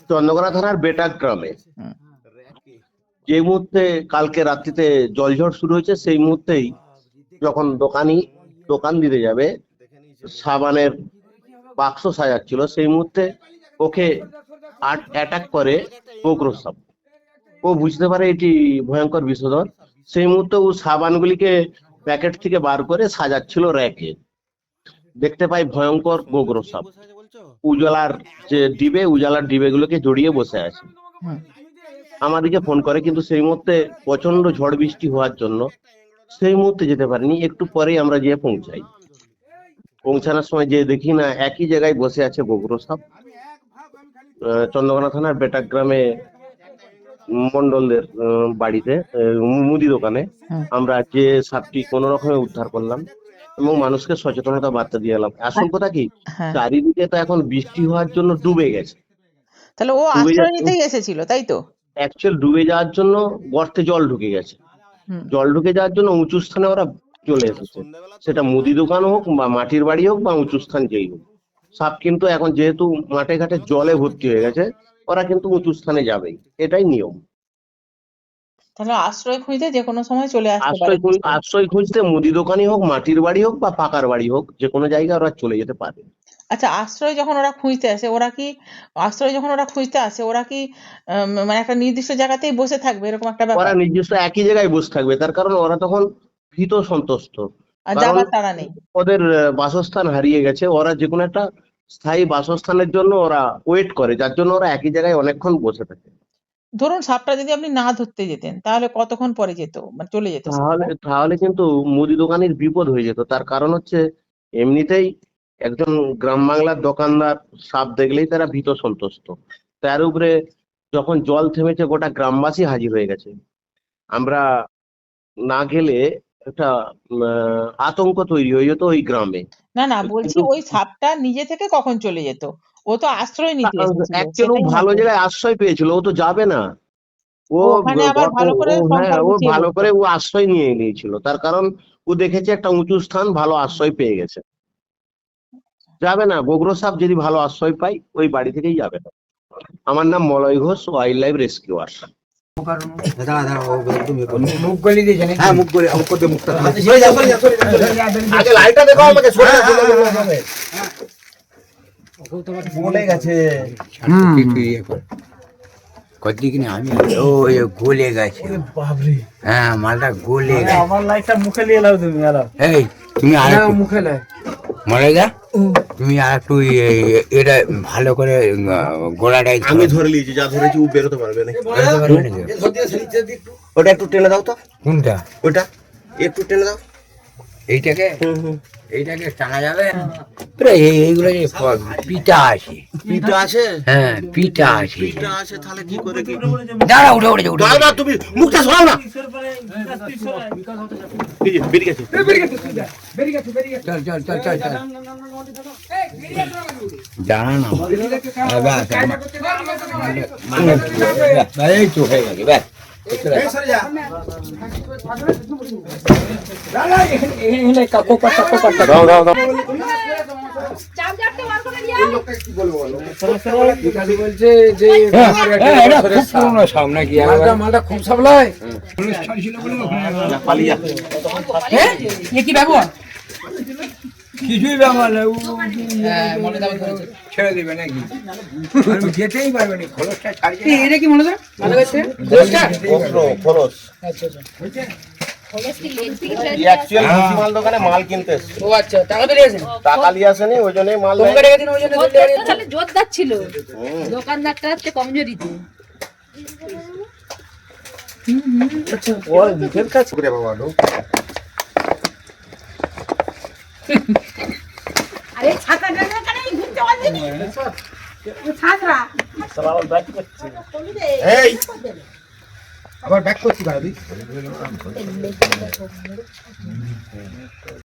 চন্দ্রকোনা থানার বেটাক গ্রামে হুম। যে মুহূর্তে কালকে রাত্রিতে জলঝড় শুরু হয়েছে সেই মুহূর্তেই যখন দোকান দিতে যাবে, সাবানের বাক্স সাজাচ্ছিল, সেই মুহূর্তে ওকে অ্যাটাক করে গোগ্র সাপ। ও বুঝতে পারে এটি ভয়ঙ্কর বিষধর। সেই মুহূর্তে ও সাবানগুলিকে প্যাকেট থেকে বার করে সাজাচ্ছিল র্যাকে। দেখতে পাই ভয়ঙ্কর গোগ্র সাপ উজালার উজালার ডিবেগুলোকে জড়িয়ে বসে আছে। হুম। আমাদেরকে ফোন করে, কিন্তু সেই মুহূর্তে প্রচন্ড ঝড় বৃষ্টি হওয়ার জন্য সেই মুহূর্তে যেতে পারিনি। একটু পরেই আমরা গিয়ে পৌঁছাই। পৌঁছানোর সময় যে দেখি না একই জায়গায় বসে আছে গোগ্র সাপ। চন্দ্রকোনা থানার বেটাক গ্রামে মন্ডলদের বাড়িতে মুদি দোকানে হুম। আমরা যে সাপটি কোনো রকমে উদ্ধার করলাম এবং মানুষকে সচেতনতা বার্তা দিয়ে এলাম। আসল কথা কি, হ্যাঁ, চারিদিকে তো এখন বৃষ্টি হওয়ার জন্য ডুবে গেছে। তাহলে ও আশ্রয় নিতেই এসেছিল, তাই তো? অ্যাকচুয়াল ডুবে যাওয়ার জন্য গর্তে জল ঢুকে গেছে। হুম। জল ঢুকে যাওয়ার জন্য উঁচু স্থানে ওরা চলে এসেছে, সেটা মুদি দোকান হোক বা মাটির বাড়ি হোক বা উঁচু স্থান যেই হোক। সাপ কিন্তু এখন যেহেতু মাঠে ঘাটে জলে ভর্তি হয়ে গেছে, ওরা কিন্তু উঁচু স্থানে যাবেই, এটাই নিয়ম। তাহলে আশ্রয় খুঁজতে যে কোনো সময় চলে আসতে পারে। আশ্রয় খুঁজতে মুদি দোকানই হোক, মাটির বাড়ি হোক বা পাকার বাড়ি হোক, যে কোনো জায়গায় ওরা চলে যেতে পারে। আচ্ছা, আশ্রয় যখন ওরা খুঁজতে আসে ওরা কি মানে একটা নির্দিষ্ট জায়গাতেই বসে থাকবে, এরকম একটা ওরা ব্যাপার? নির্দিষ্ট একই জায়গায় বসে থাকবে, তার কারণ ওরা তখন ভীত সন্ত্রস্ত। আর কারণ যাবার তাড়া নেই। ওদের বাসস্থান হারিয়ে গেছে। ওরা যে কোনো একটা স্থায়ী বাসস্থানের জন্য ওরা ওয়েট করে, যার জন্য ওরা একই জায়গায় অনেকক্ষণ বসে থাকে। ধরুন সাপটা যদি আপনি না ধরতে যেতেন, তাহলে কতক্ষণ পরে যেত, মানে চলে যেত তাহলে সাপটা? তাহলে কিন্তু মুদি দোকানের বিপদ হয়ে যেত। তার কারণ হচ্ছে, এমনিতেই একজন গ্রাম বাংলার দোকানদার সাপ দেখলেই তারা ভীত সন্ত্রস্ত। তার উপরে যখন জল থেমেছে, গোটা গ্রামবাসী হাজির হয়ে গেছে। আমরা না গেলে একটা আতঙ্ক তৈরি হয়ে যেত ওই গ্রামে। না না, বলছি কিন্তু ওই সাপটা নিজে থেকে কখন চলে যেত? ও তো আশ্রয় নিতে এসেছিল, অ্যাকচুয়ালি ও সেটাই ভালো ভাববো। জায়গায় আশ্রয় পেয়েছিল, ও তো যাবে না। ও ওখানে আবার ভালো করে হ্যাঁ, সংসার ও গুছিয়ে ভালো বসতো। করে ও আশ্রয় নিয়ে নিয়েছিল। তার কারণ ও দেখেছে একটা উঁচু স্থান, ভালো আশ্রয় পেয়ে গেছে। যাবে না, গোগ্র সাপ যদি ভালো আশ্রয় পায় ওই বাড়ি থেকেই যাবে না। আমার নাম Malay Ghosh, wild life rescuer. মুখ গলি দিয়েছে নাকি? হ্যাঁ, মুখ করে মুখ করতে মুখটা আগে লাইটটা দেখো আমাকে, সরে যা, বলে গেছে। কদিকে আমি ও গলে গেছে। হ্যাঁ, মালটা গলে গেছে। আমার লাইটটা মুখে নিয়ে নাও তুমি। এই তুমি আর মুখে লাই মরে যা, তুমি আর একটু এটা ভালো করে গোড়াটাই আমি ধরে নিয়েছি, যা ধরেছি ও বেরোতে পারবে না। ওটা একটু টেনে দাও তো। কোনটা? ওটা একটু টেনে দাও। এইটাকে এইটাকে টানা যাবে? এইগুলো যে পিঠা আছে। পিঠা আছে? হ্যাঁ, পিঠা আছে। পিঠা আছে, তাহলে কি করে কি? দাঁড়া, উঠে উঠে উঠে দাও না, তুমি মুখটা সরাও না। এই যে, বেরিয়ে গেছে। চল চল চল চল চল, দাঁড়া না। এই তো হয়ে গেছে, ব্যাস। দাও দাও দাও। বলছে যে সামনে কি মালটা খুব সাপ্লাই পালিয়ে যা। কি ব্যবহার? কিছুই ব্যাপার না, ছেড়ে দেবে নাকি? যেতেই পারবে না, খোলসটা ছাড়িয়ে। এটা কি মনে হয় খরচ। অ্যাকচুয়ালি ভুসিমাল দোকানে মাল কিনতে এসেছে। ও আচ্ছা, টাকা তো নিয়েছেন? টাকা নিয়ে আসেনি, ওই জন্যই মাল নেয়। তাহলে জোরদার ছিল দোকানদারটা হচ্ছে কমজোরিতে। ওর মুখের কাছে করে বাবা ঢোক। আরে ছাতা ডালে কানে ঘুরতে পারছিনি ছাতরা সালা আবার ব্যাক করছে। এই আবার ব্যাক করছি ভাই।